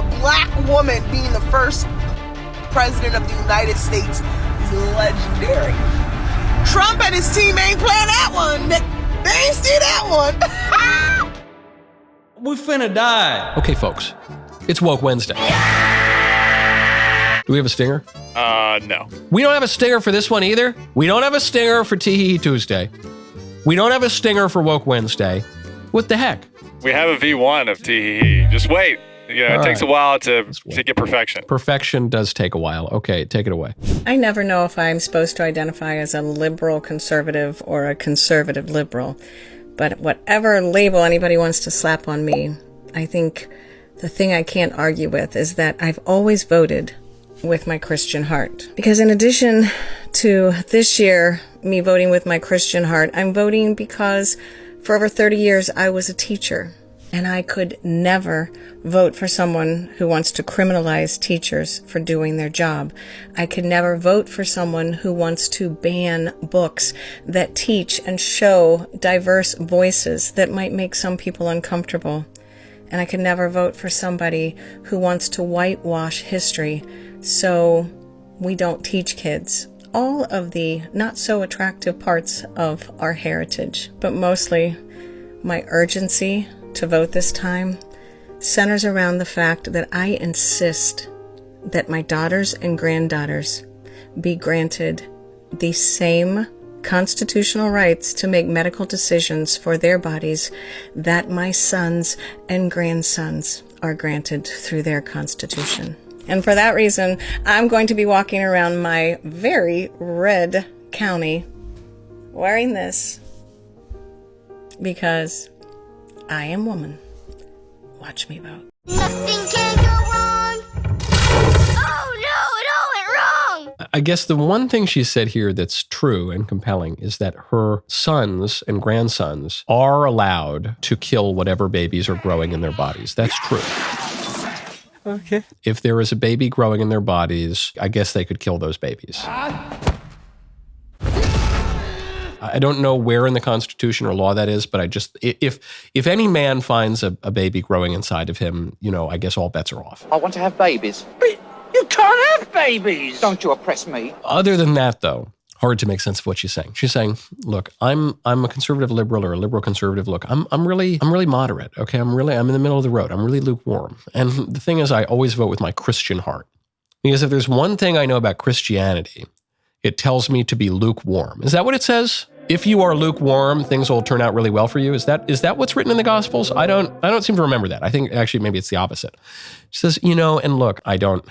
a black woman being the first president of the United States is legendary. Trump and his team ain't playing that one. They ain't see that one. We finna die. Okay, folks, it's Woke Wednesday. Do we have a stinger? No. We don't have a stinger for this one either. We don't have a stinger for Tee Tuesday. We don't have a stinger for Woke Wednesday. What the heck? We have a V1 of Tee. Just wait. You know, it takes a while to get perfection. Perfection does take a while. Okay, take it away. I never know if I'm supposed to identify as a liberal conservative or a conservative liberal. But whatever label anybody wants to slap on me, I think the thing I can't argue with is that I've always voted with my Christian heart. Because in addition to this year, me voting with my Christian heart, I'm voting because for over 30 years I was a teacher. And I could never vote for someone who wants to criminalize teachers for doing their job. I could never vote for someone who wants to ban books that teach and show diverse voices that might make some people uncomfortable. And I could never vote for somebody who wants to whitewash history so we don't teach kids all of the not so attractive parts of our heritage. But mostly my urgency to vote this time centers around the fact that I insist that my daughters and granddaughters be granted the same constitutional rights to make medical decisions for their bodies that my sons and grandsons are granted through their constitution. And for that reason, I'm going to be walking around my very red county wearing this because I am woman. Watch me vote. Nothing can go wrong. Oh no, it all went wrong. I guess the one thing she said here that's true and compelling is that her sons and grandsons are allowed to kill whatever babies are growing in their bodies. That's true. Okay. If there is a baby growing in their bodies, I guess they could kill those babies. I don't know where in the Constitution or law that is, but I just, if any man finds a baby growing inside of him, you know, I guess all bets are off. I want to have babies. But you can't have babies. Don't you oppress me. Other than that, though, hard to make sense of what she's saying. She's saying, look, I'm a conservative liberal or a liberal conservative. Look, I'm really moderate. Okay. I'm in the middle of the road. I'm really lukewarm. And the thing is, I always vote with my Christian heart. Because if there's one thing I know about Christianity, it tells me to be lukewarm. Is that what it says? If you are lukewarm, things will turn out really well for you. Is that what's written in the Gospels? I don't seem to remember that. I think actually maybe it's the opposite. It says, you know, and look, I don't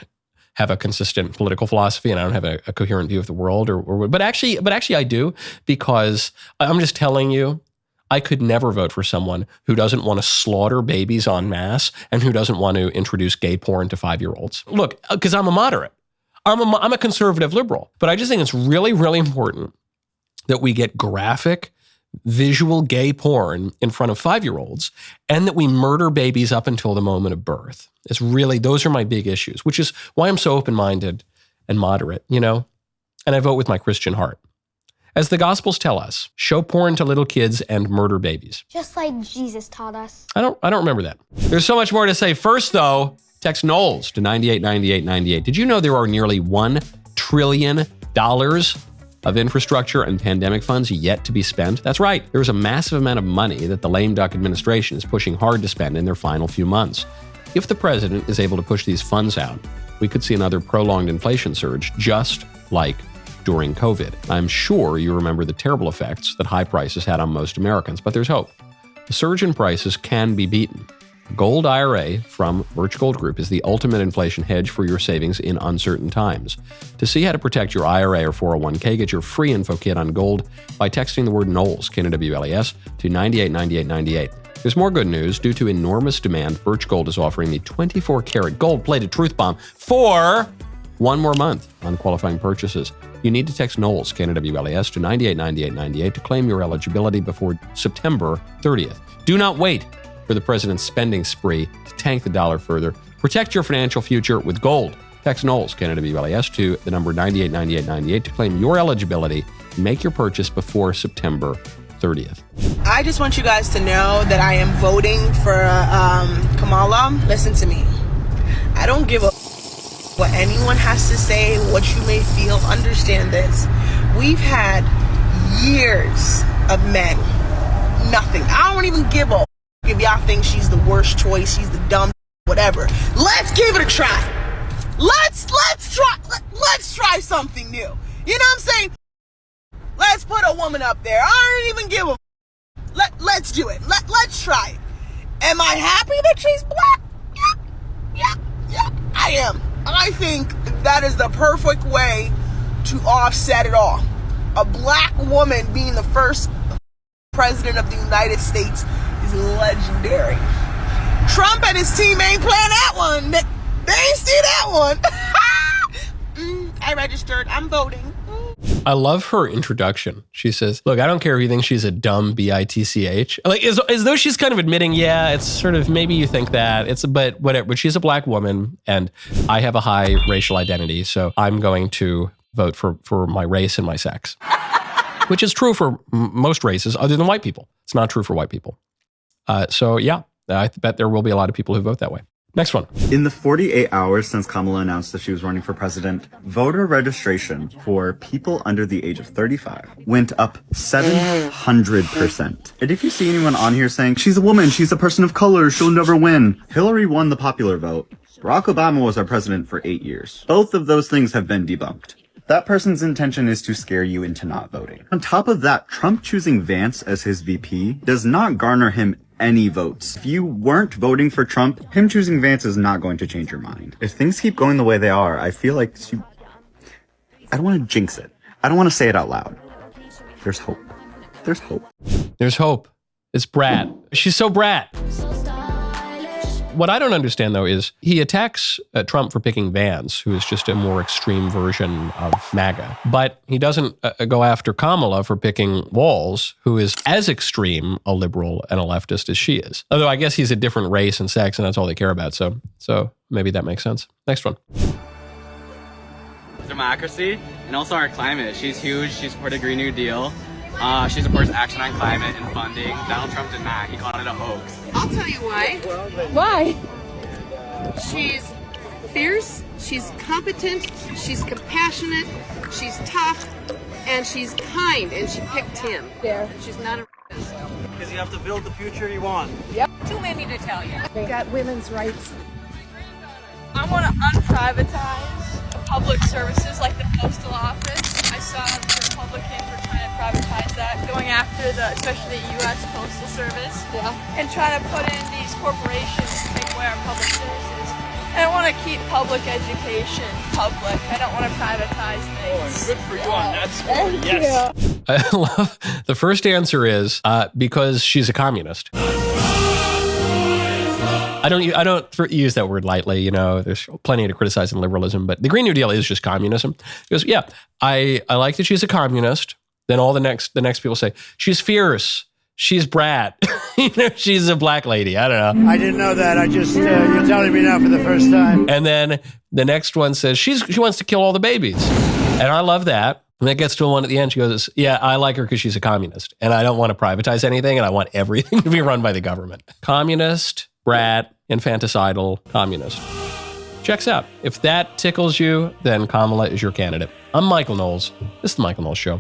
have a consistent political philosophy and I don't have a coherent view of the world but actually I do, because I'm just telling you, I could never vote for someone who doesn't want to slaughter babies en masse and who doesn't want to introduce gay porn to 5-year-olds. Look, because I'm a moderate. I'm a conservative liberal, but I just think it's really, really important that we get graphic, visual gay porn in front of 5-year-olds and that we murder babies up until the moment of birth. It's really, those are my big issues, which is why I'm so open-minded and moderate, you know? And I vote with my Christian heart. As the Gospels tell us, show porn to little kids and murder babies. Just like Jesus taught us. I don't remember that. There's so much more to say. First, though, text Knowles to 989898. Did you know there are nearly $1 trillion of infrastructure and pandemic funds yet to be spent? That's right. There's a massive amount of money that the lame duck administration is pushing hard to spend in their final few months. If the president is able to push these funds out, we could see another prolonged inflation surge, just like during COVID. I'm sure you remember the terrible effects that high prices had on most Americans, but there's hope. The surge in prices can be beaten. Gold IRA from Birch Gold Group is the ultimate inflation hedge for your savings in uncertain times. To see how to protect your IRA or 401k, get your free info kit on gold by texting the word Knowles, K-N-O-W-L-E-S, to 989898. There's more good news. Due to enormous demand, Birch Gold is offering the 24-karat gold-plated Truth Bomb for one more month on qualifying purchases. You need to text Knowles, K-N-O-W-L-E-S, to 989898 to claim your eligibility before September 30th. Do not wait for the president's spending spree to tank the dollar further. Protect your financial future with gold. Text Knowles, K-N-O-W-L-E-S, to the number 989898 to claim your eligibility and make your purchase before September 30th. I just want you guys to know that I am voting for Kamala. Listen to me. don't give a what anyone has to say, what you may feel. Understand this. We've had years of men. Nothing. I don't even give a if y'all think she's the worst choice, she's the dumb, whatever. Let's give it a try. Let's try something new. You know what I'm saying? Let's put a woman up there. I don't even give a let's do it. Let's try it. Am I happy that she's black? Yep, I am. I think that is the perfect way to offset it all. A black woman being the first president of the United States is legendary. Trump and his team ain't playing that one. They ain't see that one. I registered. I'm voting. I love her introduction. She says, look, I don't care if you think she's a dumb bitch. Like, as though she's kind of admitting, yeah, it's sort of, maybe you think that. But whatever. But she's a black woman, and I have a high racial identity, so I'm going to vote for my race and my sex. Which is true for most races other than white people. It's not true for white people. So yeah, I bet there will be a lot of people who vote that way. Next one. In the 48 hours since Kamala announced that she was running for president, voter registration for people under the age of 35 went up 700%. And if you see anyone on here saying, she's a woman, she's a person of color, she'll never win, Hillary won the popular vote. Barack Obama was our president for 8 years. Both of those things have been debunked. That person's intention is to scare you into not voting. On top of that, Trump choosing Vance as his VP does not garner him any votes. If you weren't voting for Trump, him choosing Vance is not going to change your mind. If things keep going the way they are, I feel like I don't want to jinx it. I don't want to say it out loud. There's hope. There's hope. There's hope. It's Brat. She's so Brat. What I don't understand, though, is he attacks Trump for picking Vance, who is just a more extreme version of MAGA. But he doesn't go after Kamala for picking Walz, who is as extreme a liberal and a leftist as she is. Although I guess he's a different race and sex, and that's all they care about. So maybe that makes sense. Next one. Democracy, and also our climate. She's huge. She supported Green New Deal. She supports action on climate and funding. Donald Trump did not. He called it a hoax. I'll tell you why. Why? She's fierce, she's competent, she's compassionate, she's tough, and she's kind, and she picked him. There. She's not a racist. Because you have to build the future you want. Yep. Too many to tell you. We got women's rights. I want to unprivatize public services like the postal office. I saw the Republicans were trying to privatize that, going after especially the U.S. Postal Service. Yeah. And trying to put in these corporations to take away our public services. And I want to keep public education public. I don't want to privatize things. Good for you on that score. Yes. I love the first answer is because she's a communist. I don't use that word lightly. You know, there's plenty to criticize in liberalism, but the Green New Deal is just communism. Because yeah, I like that she's a communist. Then all the next people say she's fierce, she's Brat, you know, she's a black lady. I don't know. I didn't know that. I just you're telling me now for the first time. And then the next one says she wants to kill all the babies, and I love that. And that gets to one at the end. She goes, yeah, I like her because she's a communist, and I don't want to privatize anything, and I want everything to be run by the government. Communist, Brat, infanticidal, communist. Checks out. If that tickles you, then Kamala is your candidate. I'm Michael Knowles. This is the Michael Knowles Show.